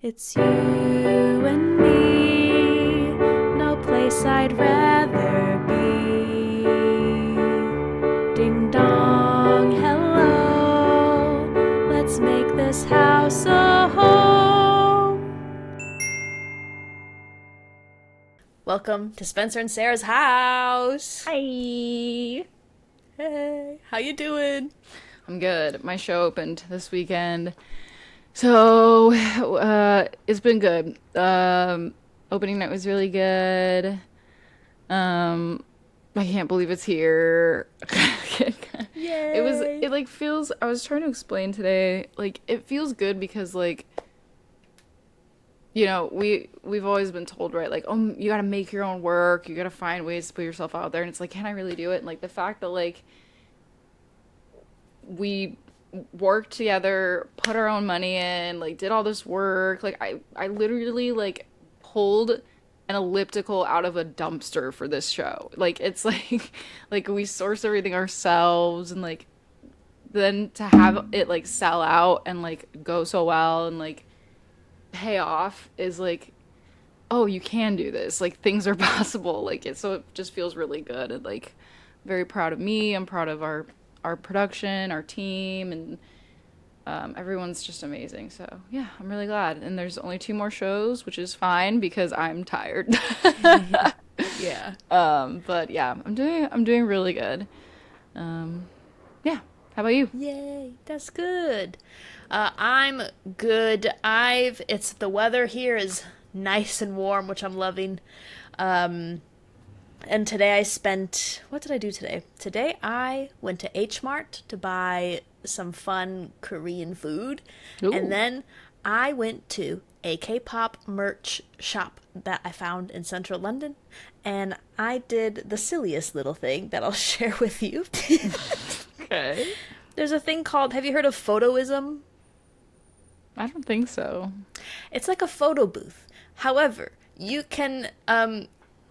It's you and me, no place I'd rather be. Ding dong, hello, let's make this house a home. Welcome to Spencer and Sarah's house. Hi. Hey, how you doing? I'm good. My show opened this weekend. So, it's been good. Opening night was really good. I can't believe it's here. Yay. It like feels, I was trying to explain today, like it feels good because like, we've always been told, right? Like, oh, you gotta make your own work. You gotta find ways to put yourself out there. And it's like, can I really do it? And like the fact that like we worked together, put our own money in, like did all this work. Like I literally like pulled an elliptical out of a dumpster for this show. Like it's like like we source everything ourselves and like then to have it like sell out and like go so well and like pay off is like, oh, you can do this. Like things are possible. Like it just feels really good and like very proud of me. I'm proud of our production, our team, and everyone's just amazing. So yeah, I'm really glad. And there's only 2 more shows, which is fine because I'm tired. Yeah. But yeah, I'm doing really good. Yeah. How about you? Yay, that's good. I'm good. It's the weather here is nice and warm, which I'm loving. And today what did I do today? Today I went to H Mart to buy some fun Korean food. Ooh. And then I went to a K-pop merch shop that I found in central London. And I did the silliest little thing that I'll share with you. Okay. There's a thing called, have you heard of photoism? I don't think so. It's like a photo booth. However, you can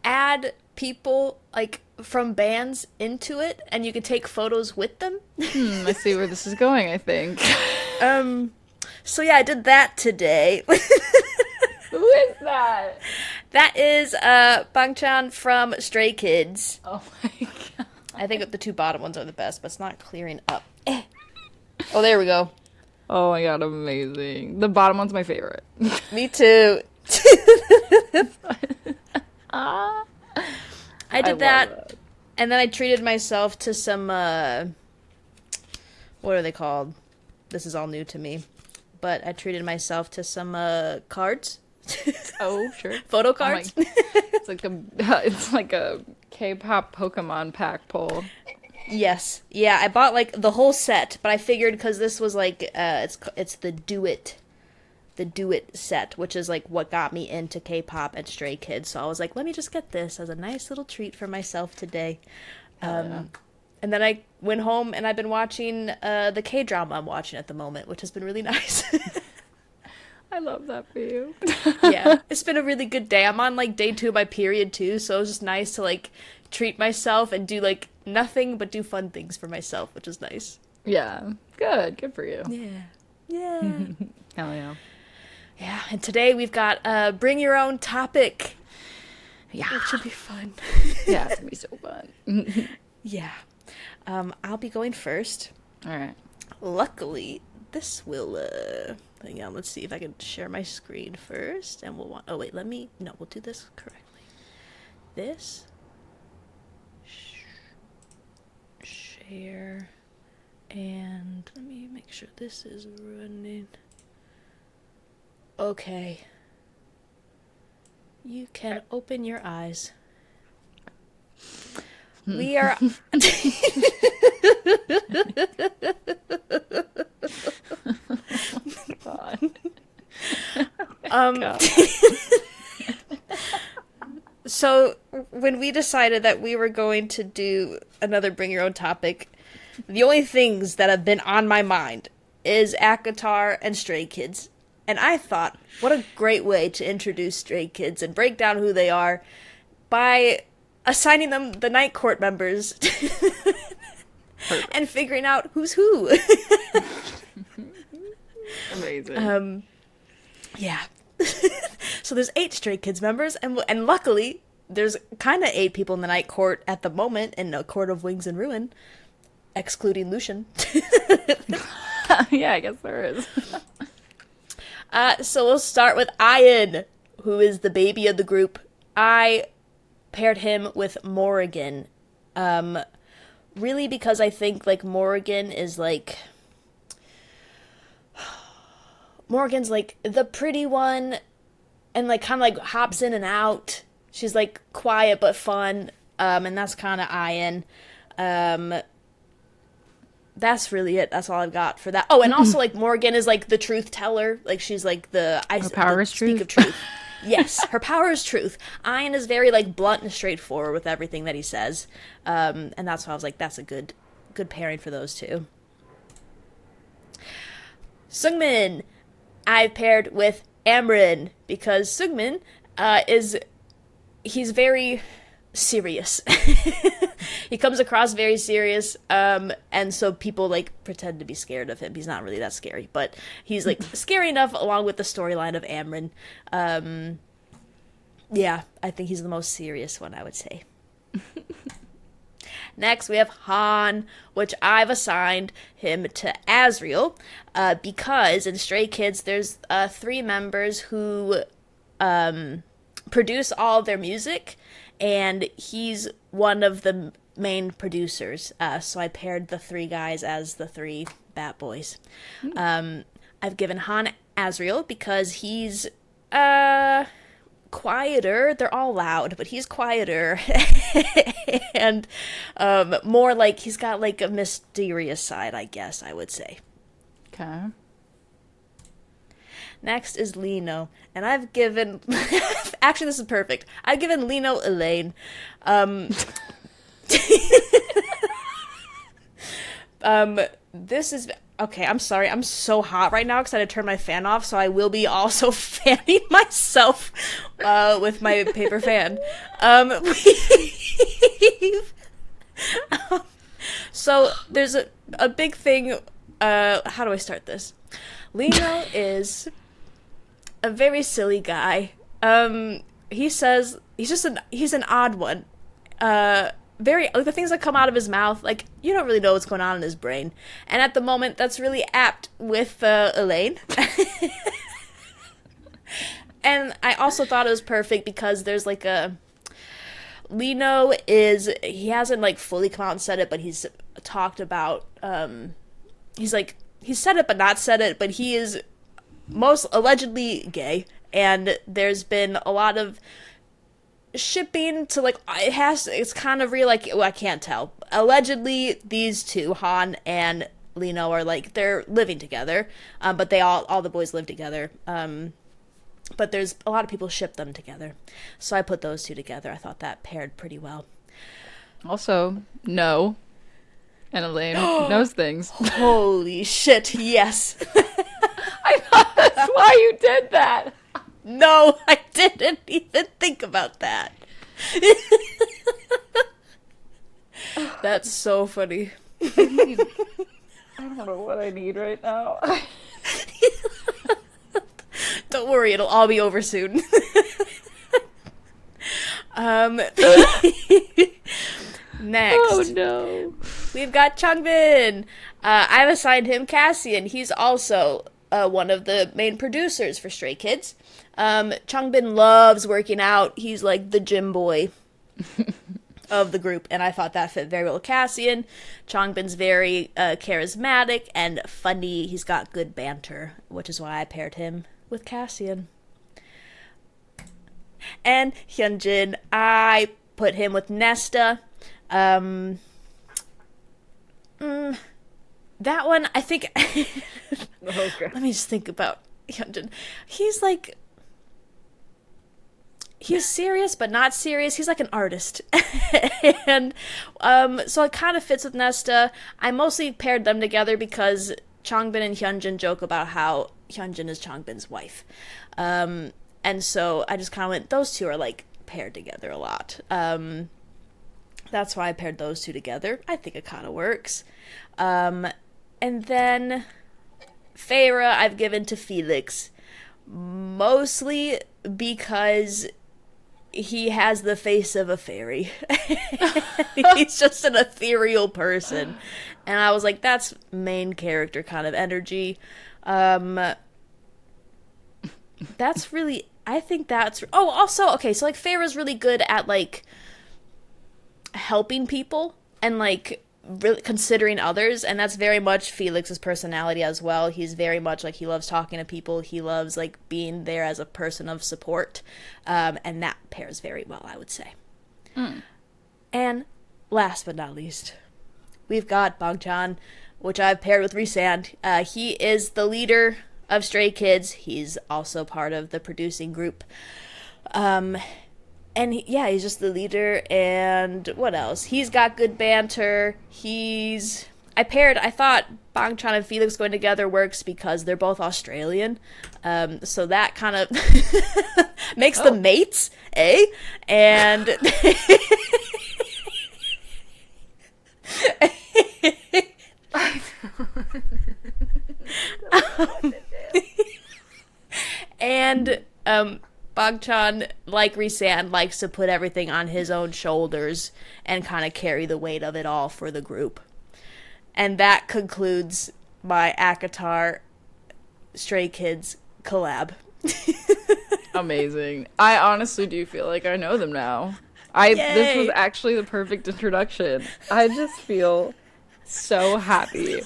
add people like from bands into it and you can take photos with them. I see where this is going, I think. So yeah, I did that today. Who is that? That is Bangchan from Stray Kids. Oh my god. I think the 2 bottom ones are the best, but it's not clearing up. Oh, there we go. Oh my god, amazing. The bottom one's my favorite. Me too. Ah. I did love that, and then I treated myself to some, what are they called? This is all new to me. But I treated myself to some, cards. Oh, sure. Photo Oh cards. it's like a K-pop Pokemon pack pull. Yes. Yeah, I bought, like, the whole set, but I figured because this was, like, it's the Do It set, which is, like, what got me into K-pop and Stray Kids. So I was like, let me just get this as a nice little treat for myself today. Yeah. And then I went home and I've been watching the K-drama I'm watching at the moment, which has been really nice. I love that for you. Yeah, it's been a really good day. I'm on, like, day 2 of my period, too, so it was just nice to, like, treat myself and do, like, nothing but do fun things for myself, which is nice. Yeah. Good for you. Yeah. Yeah. Hell yeah. Yeah, and today we've got Bring Your Own Topic. Yeah. That should be fun. Yeah, it's gonna be so fun. Yeah. I'll be going first. Alright. Luckily, this will, hang on, let's see if I can share my screen first, and oh wait, we'll do this correctly. This, share, and let me make sure this is running. Okay. You can open your eyes. We are... God. God. So, when we decided that we were going to do another Bring Your Own Topic, the only things that have been on my mind is Akatar and Stray Kids. And I thought, what a great way to introduce Stray Kids and break down who they are by assigning them the Night Court members and figuring out who's who. Amazing. Yeah. So there's 8 Stray Kids members, and luckily there's kind of 8 people in the night court at the moment in a court of wings and ruin, excluding Lucian. Yeah, I guess there is. So we'll start with Ian, who is the baby of the group. I paired him with Morrigan. Really because I think, like, Morrigan's, like, the pretty one, and, like, kind of, like, hops in and out. She's, like, quiet but fun, and that's kind of Ian. That's really it. That's all I've got for that. Oh, and also, like, Morgan is, like, the truth teller. Like, she's, like, her power is speak truth? of truth. Yes, her power is truth. Ian is very, like, blunt and straightforward with everything that he says. And that's why I was like, that's a good pairing for those two. Sungmin, I paired with Amrin, because Sungmin he's very serious. He comes across very serious, and so people, like, pretend to be scared of him. He's not really that scary, but he's, like, scary enough along with the storyline of Amrin. Yeah, I think he's the most serious one, I would say. Next, we have Han, which I've assigned him to Azriel, because in Stray Kids, there's 3 members who produce all of their music, and he's one of the main producers. So I paired the 3 guys as the 3 Bat Boys. I've given Han Azriel because he's quieter. They're all loud, but he's quieter. And more like he's got, like, a mysterious side, I guess I would say. Okay. Next is Lino, and I've given... Actually, this is perfect. I've given Lino Elaine. This is... Okay, I'm sorry. I'm so hot right now because I had to turn my fan off, so I will be also fanning myself with my paper fan. So there's a big thing... how do I start this? Lino is a very silly guy. He says he's an odd one. Very, like, the things that come out of his mouth, like, you don't really know what's going on in his brain. And at the moment, that's really apt with Elaine. And I also thought it was perfect because there's, like, he hasn't, like, fully come out and said it, but he's talked about, he's said it but not said it, but he is most allegedly gay, and there's been a lot of shipping to, like, it's kind of real, like, well, I can't tell. Allegedly, these two, Han and Lino, are, like, they're living together, but all the boys live together, but there's a lot of people ship them together, so I put those two together. I thought that paired pretty well. Also, no. And Elaine knows things. Holy shit, yes. I thought that's why you did that. No, I didn't even think about that. That's so funny. I don't know what I need right now. Don't worry, it'll all be over soon. Next. Oh no. We've got Changbin. I've assigned him Cassian. He's also one of the main producers for Stray Kids. Changbin loves working out. He's, like, the gym boy of the group, and I thought that fit very well with Cassian. Changbin's very charismatic and funny. He's got good banter, which is why I paired him with Cassian. And Hyunjin, I put him with Nesta. That one, I think... Okay. Let me just think about Hyunjin. He's, like... He's serious, but not serious. He's like an artist. And so it kind of fits with Nesta. I mostly paired them together because Changbin and Hyunjin joke about how Hyunjin is Changbin's wife. And so I just kind of went, those two are, like, paired together a lot. That's why I paired those two together. I think it kind of works. And then Feyre I've given to Felix. Mostly because he has the face of a fairy. He's just an ethereal person. And I was like, that's main character kind of energy. Um, that's really, I think that's, oh, also, okay, so like Feyre's really good at like helping people and like really considering others, and that's very much Felix's personality as well. He's very much like, he loves talking to people, he loves like being there as a person of support, and that pairs very well, I would say. And last but not least, we've got Bangchan, which I've paired with Rhysand. He is the leader of Stray Kids. He's also part of the producing group. And yeah, he's just the leader. And what else? He's got good banter. I thought Bangchan and Felix going together works because they're both Australian. So that kind of makes them mates, eh? And and Bangchan, like Rhysand, likes to put everything on his own shoulders and kind of carry the weight of it all for the group. And that concludes my ACOTAR Stray Kids collab. Amazing. I honestly do feel like I know them now. This was actually the perfect introduction. I just feel so happy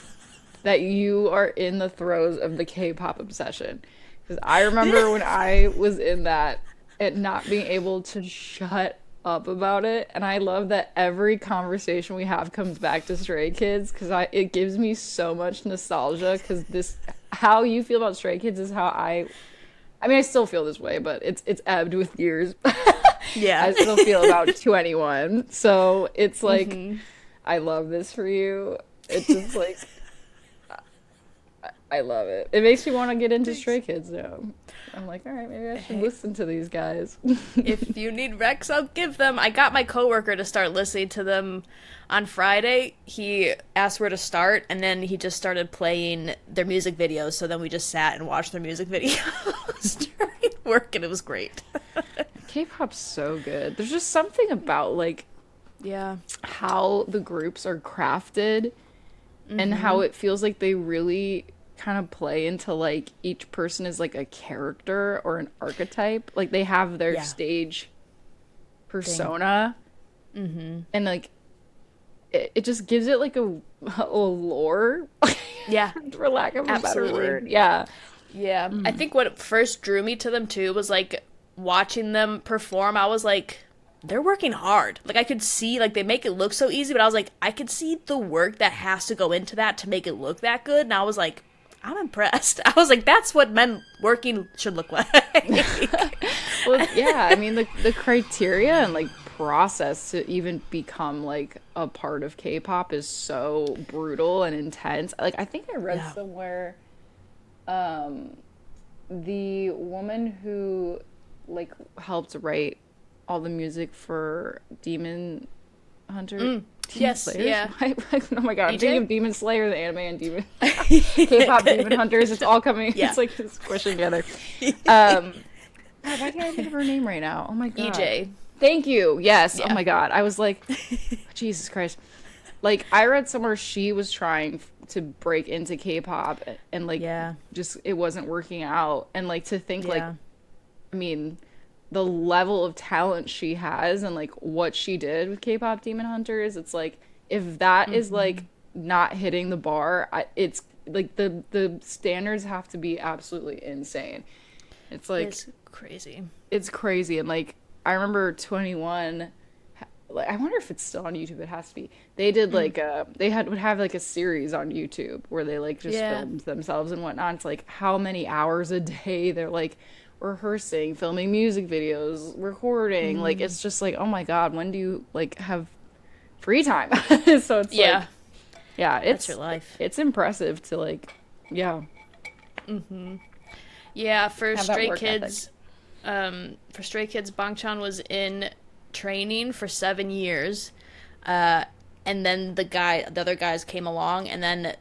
that you are in the throes of the K-pop obsession. Because I remember when I was in that and not being able to shut up about it. And I love that every conversation we have comes back to Stray Kids, because it gives me so much nostalgia, because how you feel about Stray Kids is how I mean, I still feel this way, but it's ebbed with years. Yeah. I still feel about 21. So it's like, I love this for you. It's just like, I love it. It makes me want to get into Stray Kids now. I'm like, all right, maybe I should listen to these guys. If you need Rex, I'll give them. I got my coworker to start listening to them on Friday. He asked where to start, and then he just started playing their music videos. So then we just sat and watched their music videos during work, and it was great. K-pop's so good. There's just something about like, yeah, how the groups are crafted, and how it feels like they really kind of play into like each person is like a character or an archetype. Like they have their stage persona, and like it just gives it like a lore. Yeah, for lack of a better word. Yeah. I think what first drew me to them too was like watching them perform. I was like, they're working hard. Like I could see, like they make it look so easy, but I was like, I could see the work that has to go into that to make it look that good. And I was like, I'm impressed. I was like, that's what men working should look like. Well, yeah, I mean the criteria and like process to even become like a part of K-pop is so brutal and intense. Like I think I read somewhere the woman who like helped write all the music for Demon Hunter. Yes, Slayers? yeah. Oh my god, I'm EJ? thinking of Demon Slayer, the anime, and K-pop Demon Hunters. It's all coming. Yeah. It's like squishing together. God, why can't I think of her name right now? Oh my god. EJ. Thank you. Yes. Yeah. Oh my god. I was like, Jesus Christ. Like I read somewhere she was trying to break into K-pop and like just it wasn't working out, and like to think like, I mean, the level of talent she has and like what she did with K-pop Demon Hunters, it's like if that is like not hitting the bar, it's like the standards have to be absolutely insane. It's like It's crazy. It's crazy. And like I remember 21, like I wonder if it's still on YouTube. It has to be. They did like would have like a series on YouTube where they like just filmed themselves and whatnot. It's like how many hours a day they're like rehearsing, filming music videos, recording. Like it's just like, oh my god, when do you like have free time? So it's like, it's your life. It's impressive to like For have Stray that work Kids Bangchan was in training for 7 years, and then the other guys came along, and then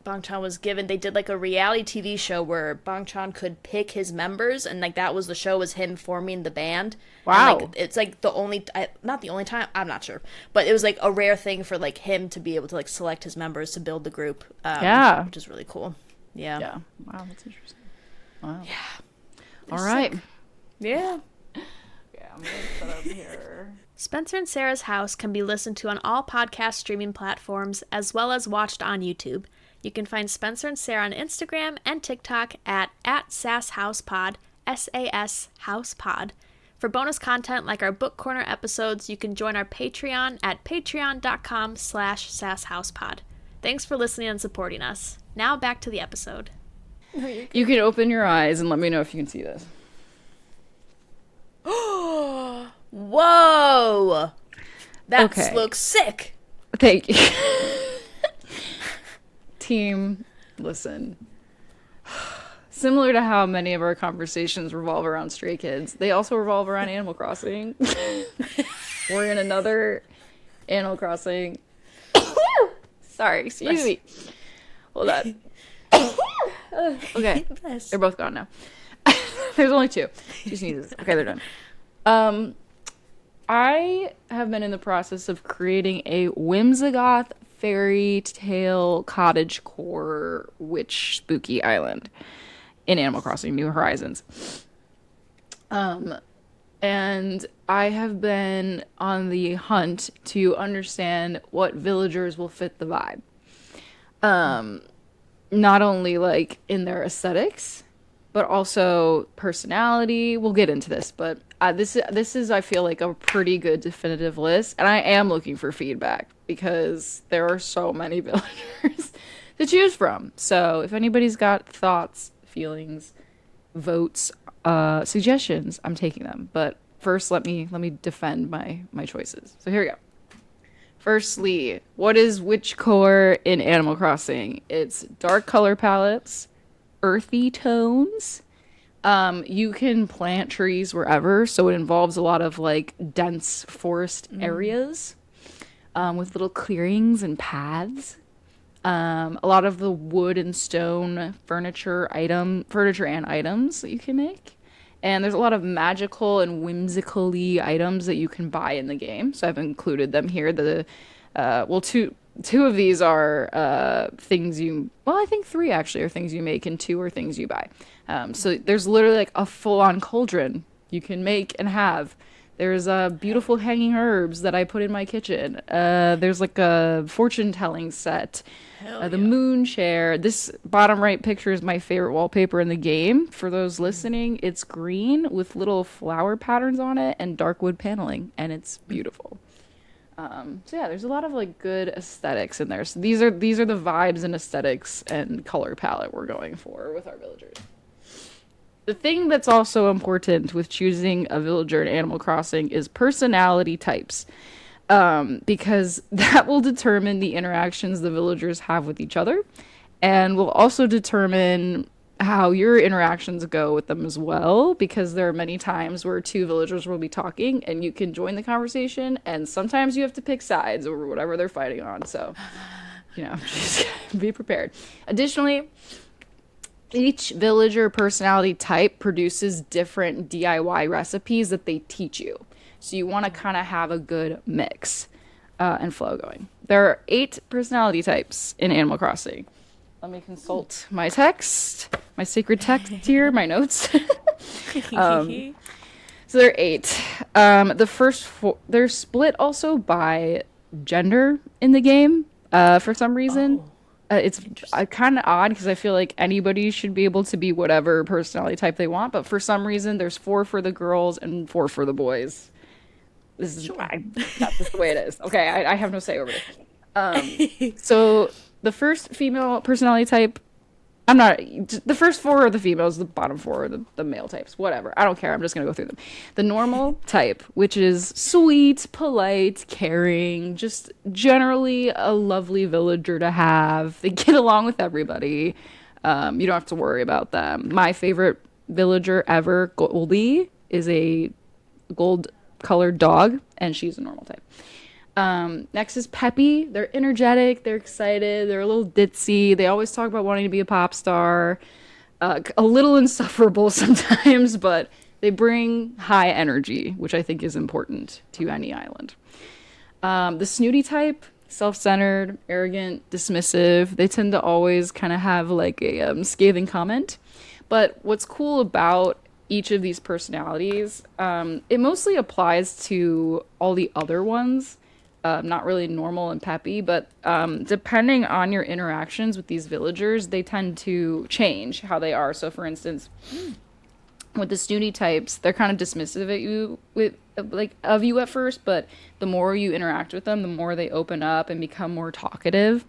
Bangchan was given, they did like a reality TV show where Bangchan could pick his members, and like that was the show, was him forming the band. And Wow. like it's like the only, not the only time, I'm not sure, but it was like a rare thing for like him to be able to like select his members to build the group, Yeah. which is really cool. Yeah. Yeah. Wow, that's interesting. Wow. Yeah. All right. Yeah. Yeah, I'm gonna put up here. Spencer and Sarah's House can be listened to on all podcast streaming platforms as well as watched on YouTube. You can find Spencer and Sarah on Instagram and TikTok at @SASHousePod, SAS Housepod. For bonus content like our Book Corner episodes, you can join our Patreon at patreon.com/SASHousepod. Thanks for listening and supporting us. Now back to the episode. You can open your eyes and let me know if you can see this. Whoa! That Okay. looks sick. Thank you. Team, listen. Similar to how many of our conversations revolve around Stray Kids, they also revolve around Animal Crossing. We're in another Animal Crossing. Sorry, excuse me. Hold on. Okay, they're both gone now. There's only two. She sneezes. Okay, they're done. I have been in the process of creating a Whimsigoth fairy tale cottagecore witch spooky island in Animal Crossing New Horizons. And I have been on the hunt to understand what villagers will fit the vibe. Not only like in their aesthetics, but also personality. We'll get into this, but this is I feel like a pretty good definitive list, and I am looking for feedback because there are so many villagers to choose from. So if anybody's got thoughts, feelings, votes, suggestions, I'm taking them. But first, let me defend my choices. So here we go. Firstly, what is witch core in Animal Crossing? It's dark color palettes, earthy tones. You can plant trees wherever, so it involves a lot of like dense forest areas with little clearings and paths. A lot of the wood and stone furniture and items that you can make. And there's a lot of magical and whimsically items that you can buy in the game. So I've included them here. Two of these are things I think three actually are things you make, and two are things you buy. So there's literally like a full-on cauldron you can make and have. There's beautiful hanging herbs that I put in my kitchen. There's like a fortune-telling set. The moon chair. This bottom right picture is my favorite wallpaper in the game. For those listening, it's green with little flower patterns on it and dark wood paneling, and it's beautiful. So yeah, there's a lot of like good aesthetics in there. So these are the vibes and aesthetics and color palette we're going for with our villagers. The thing that's also important with choosing a villager in Animal Crossing is personality types. Because that will determine the interactions the villagers have with each other, and will also determine how your interactions go with them as well, because there are many times where two villagers will be talking and you can join the conversation, and sometimes you have to pick sides over whatever they're fighting on. So, just be prepared. Additionally, each villager personality type produces different DIY recipes that they teach you. So you want to kind of have a good mix and flow going. There are 8 personality types in Animal Crossing. Let me consult my text, my sacred text here, my notes. So there are 8. The first 4, they're split also by gender in the game for some reason. It's kind of odd because I feel like anybody should be able to be whatever personality type they want, but for some reason there's 4 for the girls and 4 for the boys. This is that's just the way it is. Okay, I have no say over it. So the first female personality type, the first 4 are the females, the bottom 4 are the male types. Whatever, I don't care. I'm just gonna go through them. The normal type, which is sweet, polite, caring, just generally a lovely villager to have. They get along with everybody. You don't have to worry about them. My favorite villager ever, Goldie, is a gold colored dog, and she's a normal type. Next is peppy. They're energetic. They're excited. They're a little ditzy. They always talk about wanting to be a pop star. A little insufferable sometimes, but they bring high energy, which I think is important to any island. The snooty type, self-centered, arrogant, dismissive. They tend to always kind of have like a scathing comment. But what's cool about each of these personalities, it mostly applies to all the other ones. Not really normal and peppy, but depending on your interactions with these villagers, they tend to change how they are. So, for instance, with the snooty types, they're kind of dismissive of you at first, but the more you interact with them, the more they open up and become more talkative.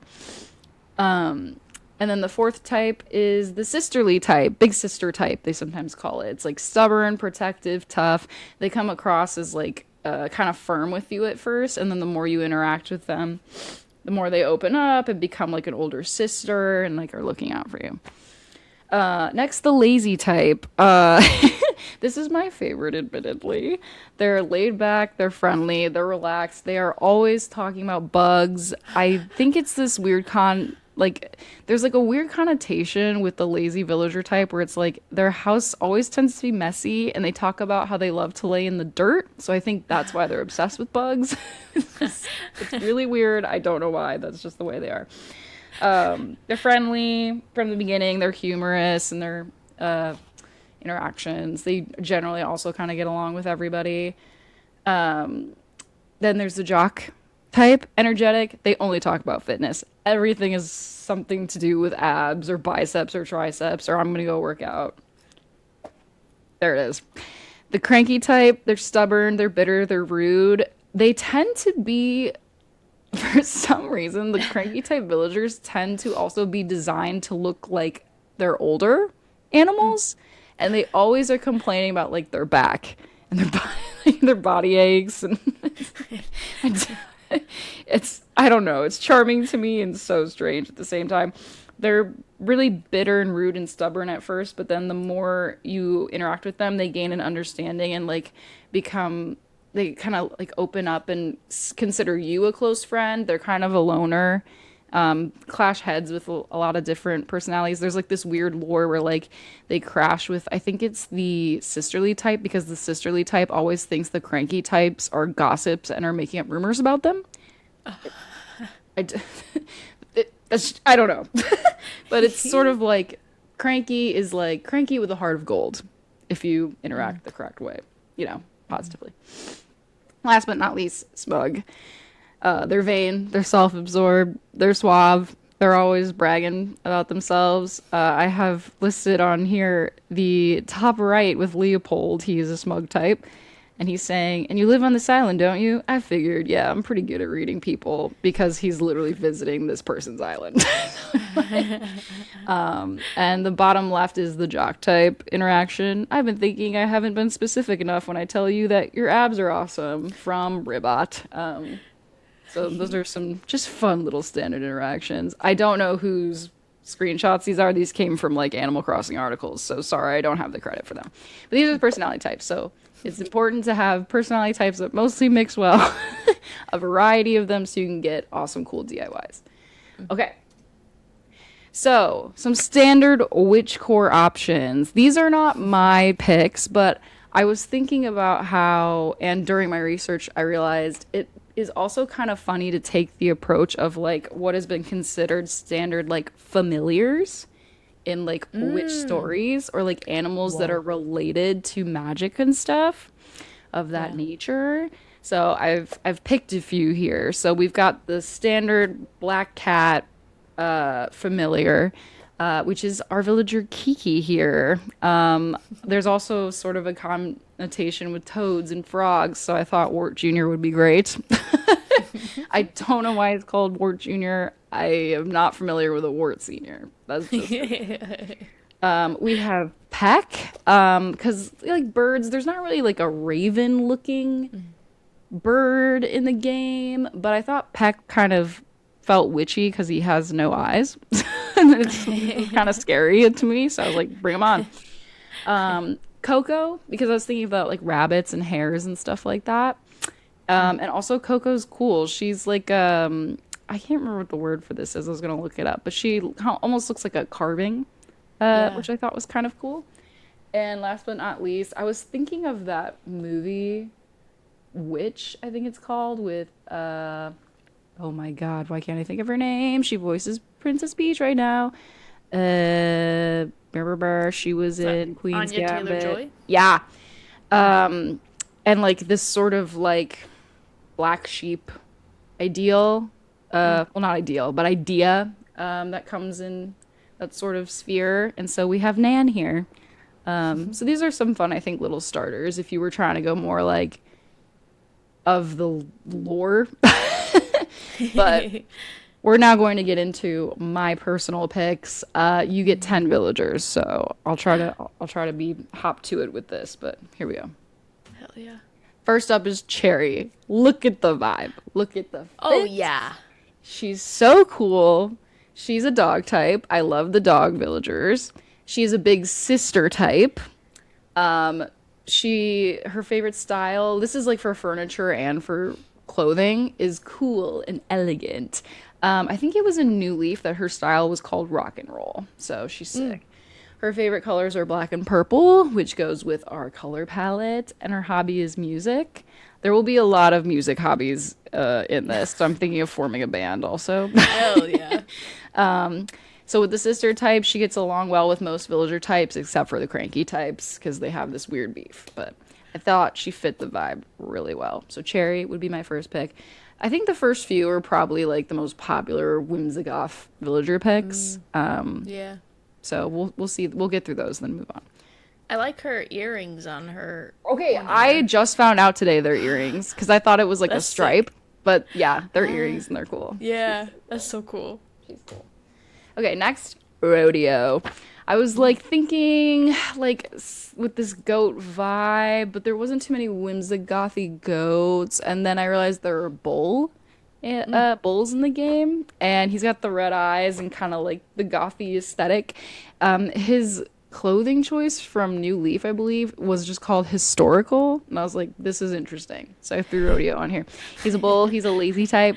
And then the fourth type is the sisterly type, big sister type, they sometimes call it. It's like stubborn, protective, tough. They come across as like kind of firm with you at first, and then the more you interact with them, the more they open up and become like an older sister and like are looking out for you. Next, the lazy type. This is my favorite, admittedly. They're laid back, they're friendly, they're relaxed. They are always talking about bugs. I think it's this weird there's like a weird connotation with the lazy villager type where it's like their house always tends to be messy and they talk about how they love to lay in the dirt. So I think that's why they're obsessed with bugs. It's really weird. I don't know why. That's just the way they are. They're friendly from the beginning. They're humorous in their interactions. They generally also kind of get along with everybody. Then there's the jock type, energetic. They only talk about fitness. Everything is something to do with abs or biceps or triceps or I'm going to go work out. There it is. The cranky type, they're stubborn, they're bitter, they're rude. They tend to be, for some reason, the cranky type villagers tend to also be designed to look like they're older animals. And they always are complaining about like their back and their body aches. And I don't know, it's charming to me and so strange at the same time. They're really bitter and rude and stubborn at first, but then the more you interact with them, they gain an understanding and like they kind of like open up and consider you a close friend. They're kind of a loner, clash heads with a lot of different personalities. There's like this weird lore where like they crash with, I think it's the sisterly type, because the sisterly type always thinks the cranky types are gossips and are making up rumors about them. I don't know. But it's sort of like cranky is like cranky with a heart of gold if you interact the correct way, positively. Last but not least, smug. They're vain, they're self-absorbed, they're suave, they're always bragging about themselves. I have listed on here the top right with Leopold. He is a smug type. And he's saying, and you live on this island, don't you? I figured, yeah, I'm pretty good at reading people, because he's literally visiting this person's island. And the bottom left is the jock type interaction. I've been thinking I haven't been specific enough when I tell you that your abs are awesome, from Ribot. So those are some just fun little standard interactions. I don't know whose screenshots these are. These came from like Animal Crossing articles, so sorry, I don't have the credit for them. But these are the personality types, so it's important to have personality types that mostly mix well, a variety of them, so you can get awesome, cool DIYs. Okay. So, some standard witch core options. These are not my picks, but I was thinking about how, and during my research, I realized it is also kind of funny to take the approach of like what has been considered standard like familiars in like witch stories, or like animals that are related to magic and stuff of that nature. So I've picked a few here. So we've got the standard black cat familiar, which is our villager Kiki here. There's also sort of a connotation with toads and frogs, so I thought Wart Jr. would be great. I don't know why it's called Wart Jr. I am not familiar with a Wart Senior. That's just we have Peck, because like birds, there's not really like a raven looking bird in the game, but I thought Peck kind of felt witchy because he has no eyes. And it's kind of scary to me, so I was like, bring him on. Coco, because I was thinking about like rabbits and hares and stuff like that. And also Coco's cool. She's like I can't remember what the word for this is. I was gonna look it up, but she almost looks like a carving, Yeah. which I thought was kind of cool. And last but not least, I was thinking of that movie Witch, I think it's called, with oh my God, why can't I think of her name? She voices Princess Peach right now. She was Is that in Queen's Anya Taylor Gambit. Joy? Yeah. Um, and like this sort of like black sheep ideal, well, not ideal, but idea, that comes in that sort of sphere. And so we have Nan here. So these are some fun, I think, little starters if you were trying to go more like of the lore. But we're now going to get into my personal picks. You get 10 villagers, so I'll try to be hop to it with this, but here we go. Hell yeah. First up is Cherry. Look at the vibe. Look at the Oh fit. yeah. She's so cool. She's a dog type. I love the dog villagers. She's a big sister type. Her favorite style, this is like for furniture and for clothing, is cool and elegant. I think it was in New Leaf that her style was called rock and roll. So she's sick. Her favorite colors are black and purple, which goes with our color palette, and her hobby is music. There will be a lot of music hobbies in this, so I'm thinking of forming a band also. Hell yeah. So with the sister type, she gets along well with most villager types, except for the cranky types, because they have this weird beef. But I thought she fit the vibe really well. So Cherry would be my first pick. I think the first few are probably like the most popular Whimsigoth villager picks. Yeah. So we'll see. We'll get through those, then move on. I like her earrings on her. Okay, I just found out today they're earrings because I thought it was like a That's stripe, but yeah, they're earrings and they're cool. Yeah, that's so cool. She's cool. Okay, next, rodeo. I was like thinking like with this goat vibe, but there wasn't too many whimsicothy goats, and then I realized there were bulls in the game, and he's got the red eyes and kind of like the gothy aesthetic. His clothing choice from New Leaf, I believe, was just called historical, and I was like, this is interesting. So I threw rodeo on here. He's a bull. He's a lazy type.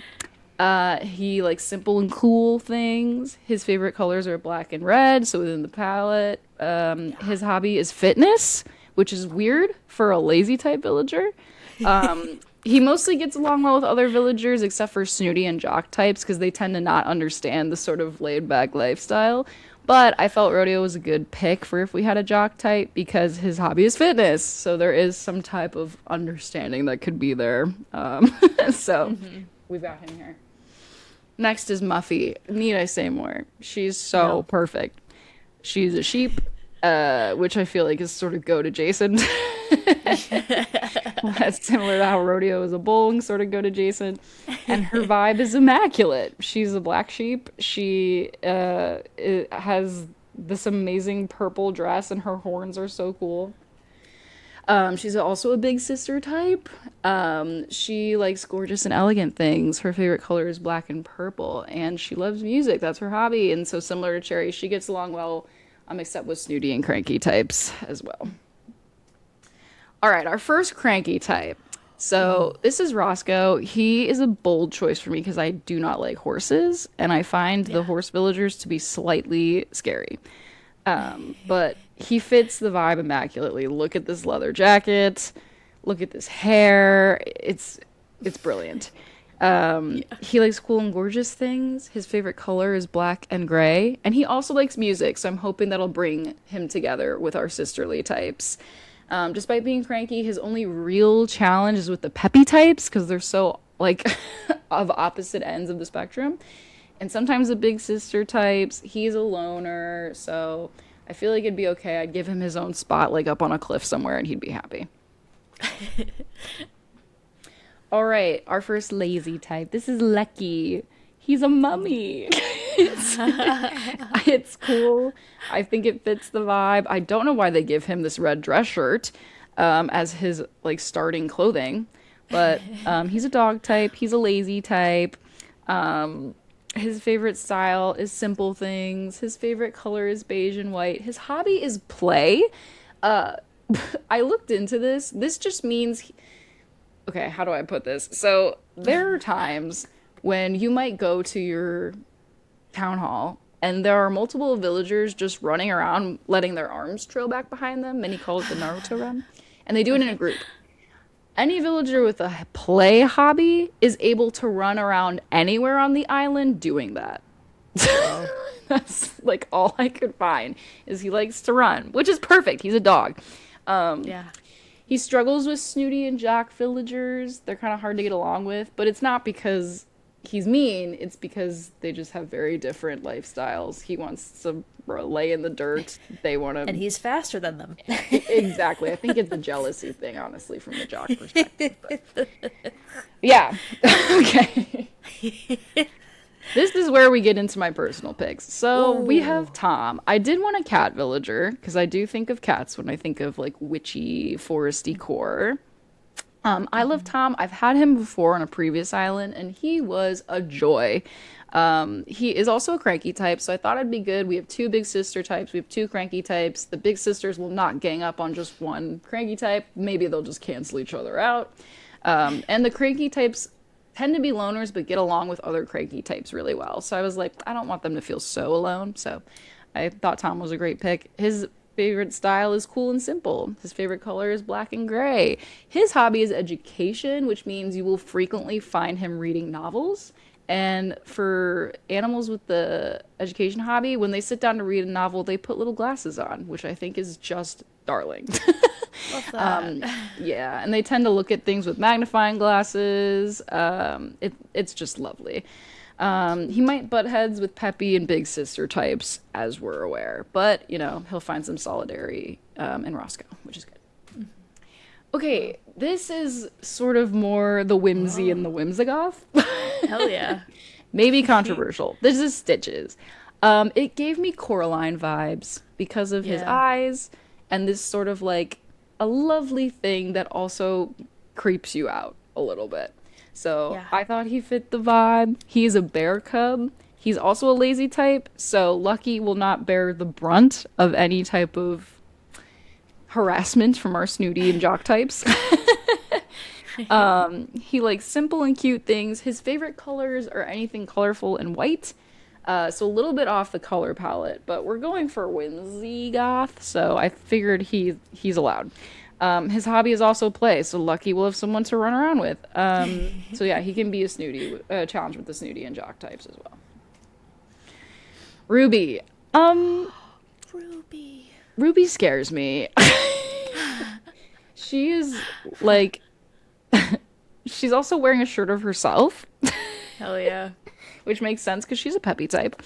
He likes simple and cool things. His favorite colors are black and red, so within the palette. His hobby is fitness, which is weird for a lazy type villager. He mostly gets along well with other villagers except for snooty and jock types because they tend to not understand the sort of laid back lifestyle. But I felt rodeo was a good pick for if we had a jock type because his hobby is fitness. So there is some type of understanding that could be there. So we've got him here. Next is Muffy. Need I say more? She's so perfect. She's a sheep, which I feel like is sort of goat adjacent. That's similar to how rodeo is a bull and sort of goat adjacent. And her vibe is immaculate. She's a black sheep. She has this amazing purple dress, and her horns are so cool. She's also a big sister type. She likes gorgeous and elegant things. Her favorite color is black and purple, and she loves music. That's her hobby. And so similar to Cherry, she gets along well, except with snooty and cranky types as well. All right, our first cranky type. So this is Roscoe. He is a bold choice for me because I do not like horses, and I find the horse villagers to be slightly scary. But he fits the vibe immaculately. Look at this leather jacket. Look at this hair. It's brilliant. He likes cool and gorgeous things. His favorite color is black and gray. And he also likes music, so I'm hoping that'll bring him together with our sisterly types. Despite being cranky, his only real challenge is with the peppy types because they're so, like, of opposite ends of the spectrum. And sometimes the big sister types, he's a loner, so I feel like it'd be okay. I'd give him his own spot, like up on a cliff somewhere, and he'd be happy. All right, our first lazy type. This is Lecky. He's a mummy. It's cool. I think it fits the vibe. I don't know why they give him this red dress shirt as his like starting clothing, but he's a dog type. He's a lazy type. His favorite style is simple things. His favorite color is beige and white. His hobby is play. I looked into this. This just means okay, how do I put this? So there are times when you might go to your town hall and there are multiple villagers just running around letting their arms trail back behind them. Many call it the Naruto run. And they do it in a Okay. group. Any villager with a play hobby is able to run around anywhere on the island doing that. Whoa. That's like all I could find is he likes to run, which is perfect. He's a dog. Yeah. He struggles with snooty and jock villagers. They're kind of hard to get along with, but it's not because he's mean. It's because they just have very different lifestyles. He wants to lay in the dirt. They want And to. he's faster than them. Exactly. I think it's a jealousy thing, honestly, from the jock perspective. But yeah. Okay. This is where we get into my personal picks. So we have Ooh. Tom. I did want a cat villager because I do think of cats when I think of like witchy, foresty core. I love Tom. I've had him before on a previous island, and he was a joy. He is also a cranky type, so I thought it'd be good. We have two big sister types. We have two cranky types. The big sisters will not gang up on just one cranky type. Maybe they'll just cancel each other out. And the cranky types tend to be loners, but get along with other cranky types really well. So I was like, I don't want them to feel so alone. So I thought Tom was a great pick. His favorite style is cool and simple. His favorite color is black and gray. His hobby is education, which means you will frequently find him reading novels. And for animals with the education hobby, when they sit down to read a novel, they put little glasses on, which I think is just darling. Love that. Yeah, and they tend to look at things with magnifying glasses. It's just lovely. He might butt heads with Peppy and Big Sister types, as we're aware, but you know he'll find some solidarity in Roscoe, which is good. Okay, this is sort of more the whimsy and the whimsigoth. Hell yeah. Maybe controversial. This is Stitches. It gave me Coraline vibes because of his Yeah. eyes and this sort of like a lovely thing that also creeps you out a little bit. So Yeah. I thought he fit the vibe. He's a bear cub. He's also a lazy type, so Lucky will not bear the brunt of any type of harassment from our snooty and jock types. He likes simple and cute things. His favorite colors are anything colorful and white. So a little bit off the color palette, but we're going for whimsy goth, so I figured he's allowed. His hobby is also play, so Lucky will have someone to run around with. So yeah, he can be a snooty, challenge with the snooty and jock types as well. Ruby. Ruby. Ruby scares me. She is like she's also wearing a shirt of herself, Hell yeah. which makes sense because she's a peppy type.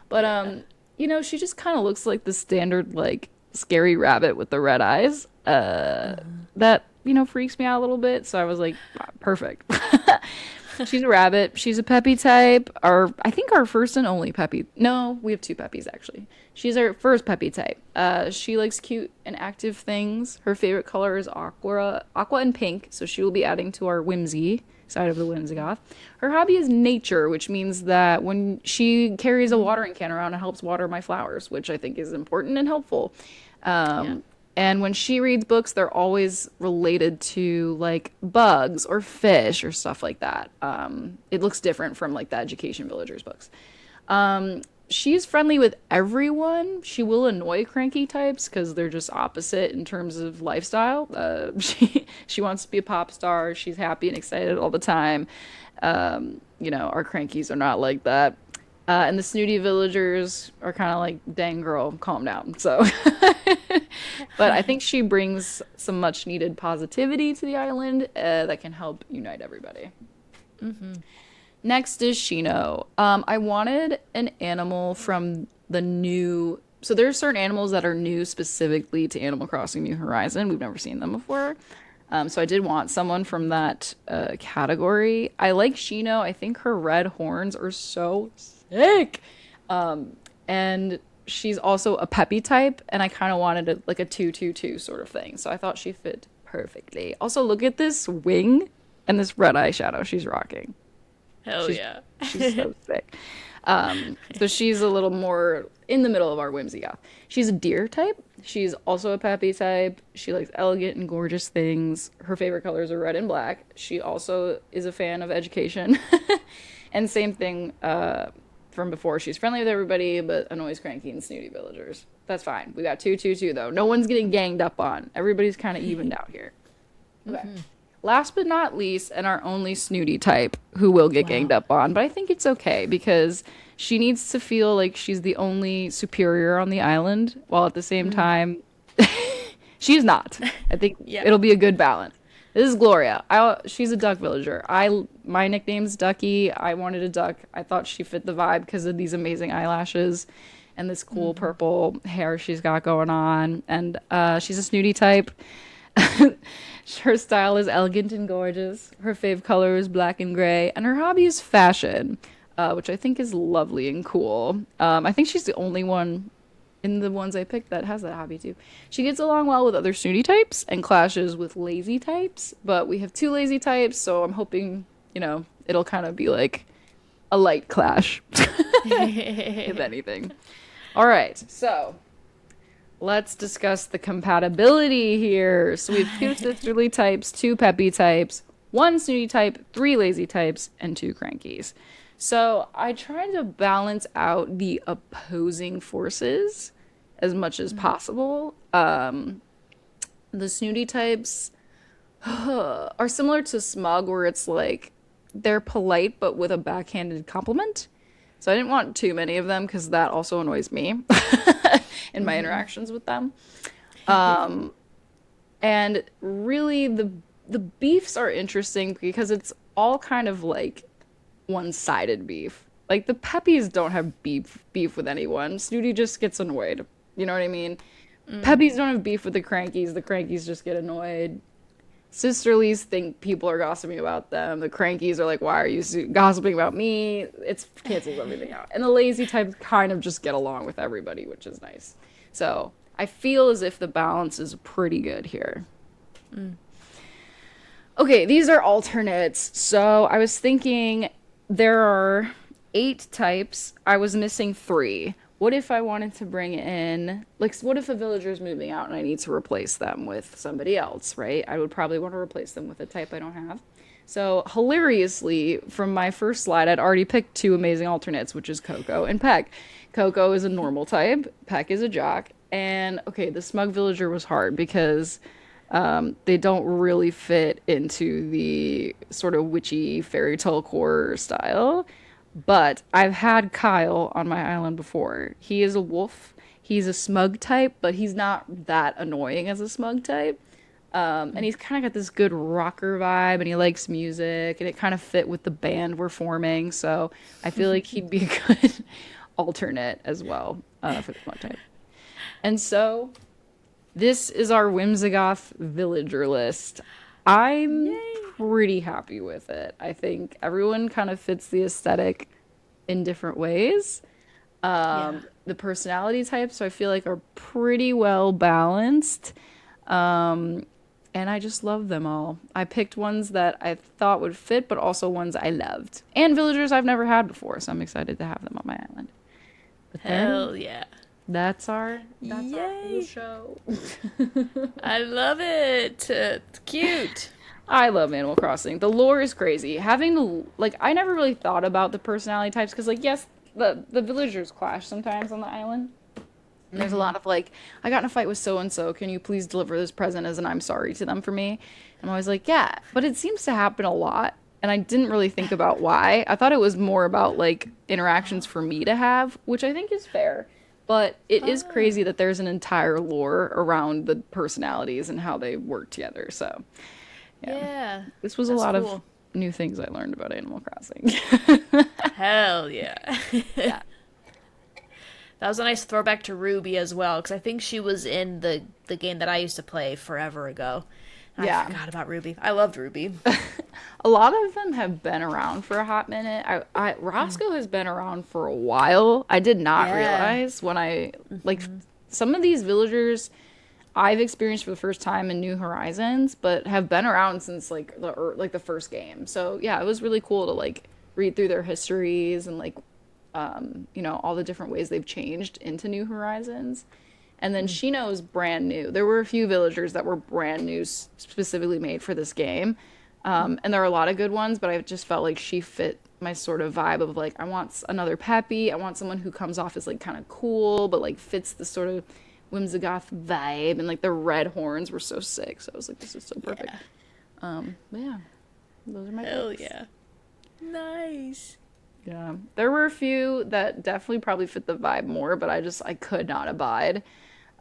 But you know, she just kind of looks like the standard like scary rabbit with the red eyes. That, you know, freaks me out a little bit, so I was like, perfect. She's a rabbit. She's a peppy type. I think our first and only peppy. No, we have two peppies actually. She's our first peppy type. She likes cute and active things. Her favorite color is aqua and pink, so she will be adding to our whimsy side of the whimsigoth. Her hobby is nature, which means that when she carries a watering can around and helps water my flowers, which I think is important and helpful. Yeah. And when she reads books, they're always related to like bugs or fish or stuff like that. It looks different from like the Education Villagers books. She's friendly with everyone. She will annoy cranky types because they're just opposite in terms of lifestyle. She wants to be a pop star. She's happy and excited all the time. You know, our crankies are not like that. And the snooty villagers are kind of like, dang girl, calm down. So, but I think she brings some much needed positivity to the island that can help unite everybody. Next is Shino. I wanted an animal from the new. So there are certain animals that are new specifically to Animal Crossing New Horizon. We've never seen them before. So I did want someone from that category. I like Shino. I think her red horns are so sick. And she's also a peppy type, and I kind of wanted like a 2-2-2 sort of thing. So I thought she fit perfectly. Also, look at this wing and this red eyeshadow she's rocking. Hell yeah. She's so sick. So she's a little more in the middle of our whimsy goth. She's a deer type. She's also a peppy type. She likes elegant and gorgeous things. Her favorite colors are red and black. She also is a fan of education. And same thing from before. She's friendly with everybody, but annoys cranky and snooty villagers. That's fine. We got 2 though. No one's getting ganged up on. Everybody's kind of evened out here. Okay. Last but not least, and our only snooty type who will get ganged up on, but I think it's okay because she needs to feel like she's the only superior on the island, while at the same time, she's not. I think it'll be a good balance. This is Gloria. She's a duck villager. My nickname's Ducky. I wanted a duck. I thought she fit the vibe because of these amazing eyelashes and this cool purple hair she's got going on. And she's a snooty type. Her style is elegant and gorgeous. Her fave color is black and gray, and her hobby is fashion, which I think is lovely and cool. I think she's the only one in the ones I picked that has that hobby too. She gets along well with other snooty types and clashes with lazy types, but we have 2 lazy types, so I'm hoping, it'll kind of be like a light clash, if anything. All right, so let's discuss the compatibility here. So we have 2 sisterly types, 2 peppy types, 1 snooty type, 3 lazy types, and 2 crankies. So I tried to balance out the opposing forces as much as possible. The snooty types are similar to smug, where it's like they're polite but with a backhanded compliment. So I didn't want too many of them because that also annoys me in my interactions with them. And really the beefs are interesting because it's all kind of like one-sided beef. Like the peppies don't have beef with anyone. Snooty just gets annoyed. You know what I mean? Peppies don't have beef with the crankies just get annoyed. Sisterlies think people are gossiping about them. The crankies are like, why are you gossiping about me? It cancels everything out. And the lazy types kind of just get along with everybody, which is nice. So I feel as if the balance is pretty good here. Okay, these are alternates. So I was thinking there are 8 types. I was missing 3. What if I wanted to bring in, like, what if a villager's moving out and I need to replace them with somebody else, right? I would probably want to replace them with a type I don't have. So, hilariously, from my first slide, I'd already picked 2 amazing alternates, which is Coco and Peck. Coco is a normal type, Peck is a jock, and, okay, the smug villager was hard because they don't really fit into the sort of witchy fairy tale core style. But I've had Kyle on my island before. He is a wolf. He's a smug type, but he's not that annoying as a smug type. And he's kind of got this good rocker vibe, and he likes music, and it kind of fit with the band we're forming. So I feel like he'd be a good alternate as well for the smug type. And so this is our Whimsigoth villager list. I'm pretty happy with it. I think everyone kind of fits the aesthetic in different ways. The personality types, I feel like, are pretty well balanced. And I just love them all. I picked ones that I thought would fit, but also ones I loved. And villagers I've never had before, so I'm excited to have them on my island. But Hell yeah. That's our whole show. I love it. It's cute. I love Animal Crossing. The lore is crazy. I never really thought about the personality types because, like, yes, the villagers clash sometimes on the island. And there's a lot of, like, I got in a fight with so-and-so. Can you please deliver this present as an I'm sorry to them for me? And I'm always like, yeah. But it seems to happen a lot. And I didn't really think about why. I thought it was more about, like, interactions for me to have, which I think is fair. But it is crazy that there's an entire lore around the personalities and how they work together. So, Yeah. This was a lot of new things I learned about Animal Crossing. Hell yeah. Yeah. That was a nice throwback to Ruby as well, because I think she was in the game that I used to play forever ago. I forgot about Ruby. I loved Ruby. A lot of them have been around for a hot minute. Roscoe has been around for a while. I did not realize when some of these villagers I've experienced for the first time in New Horizons, but have been around since the first game. So yeah, it was really cool to read through their histories and like you know, all the different ways they've changed into New Horizons. And then Shino's brand new. There were a few villagers that were brand new, specifically made for this game. And there are a lot of good ones, but I just felt like she fit my sort of vibe of like, I want another Peppy. I want someone who comes off as like kind of cool, but like fits the sort of whimsigoth vibe. And like the red horns were so sick. So I was like, this is so perfect. But yeah, those are my Hell picks. yeah. Nice. Yeah, there were a few that definitely probably fit the vibe more, but I could not abide.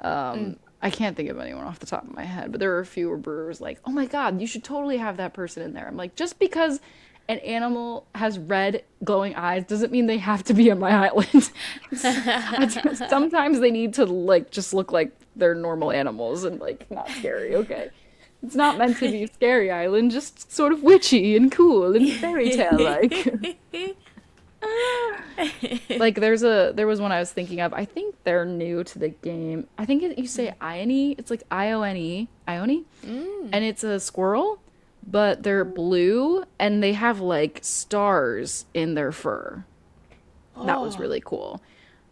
I can't think of anyone off the top of my head, but there were a few where brewers like, oh my God, you should totally have that person in there. I'm like, just because an animal has red glowing eyes doesn't mean they have to be on my island. Sometimes they need to like just look like they're normal animals and like not scary. Okay. It's not meant to be a scary island, just sort of witchy and cool and fairy tale like. Like there was one I was thinking of. I think they're new to the game. I think you say Ione. It's like Ione, and it's a squirrel, but they're blue and they have like stars in their fur. That was really cool.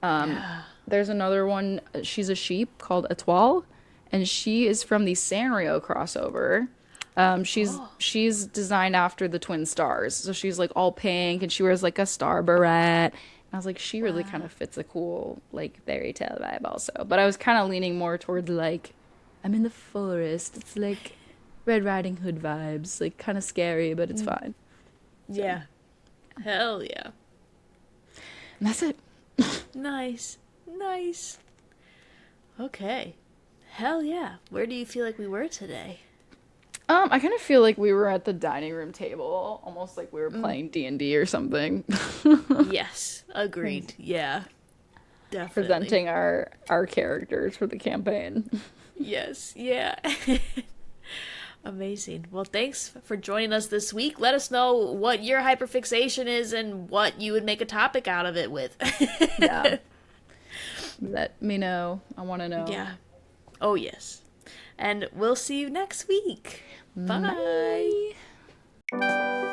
Yeah. There's another one. She's a sheep called Etoile, and she is from the Sanrio crossover. She's designed after the twin stars, so she's like all pink, and she wears like a star beret. And I was like, she really kind of fits a cool like fairy tale vibe also. But I was kind of leaning more towards like, I'm in the forest. It's like Red Riding Hood vibes, like kind of scary, but it's fine. Yeah. Hell yeah. And that's it. Nice. Nice. Okay. Hell yeah. Where do you feel like we were today? I kind of feel like we were at the dining room table, almost like we were playing D&D or something. Yes. Agreed. Yeah. Definitely. Presenting our characters for the campaign. Yes. Yeah. Amazing. Well, thanks for joining us this week. Let us know what your hyperfixation is and what you would make a topic out of it with. Yeah. Let me know. I want to know. Yeah. Oh, yes. And we'll see you next week. Bye. Bye.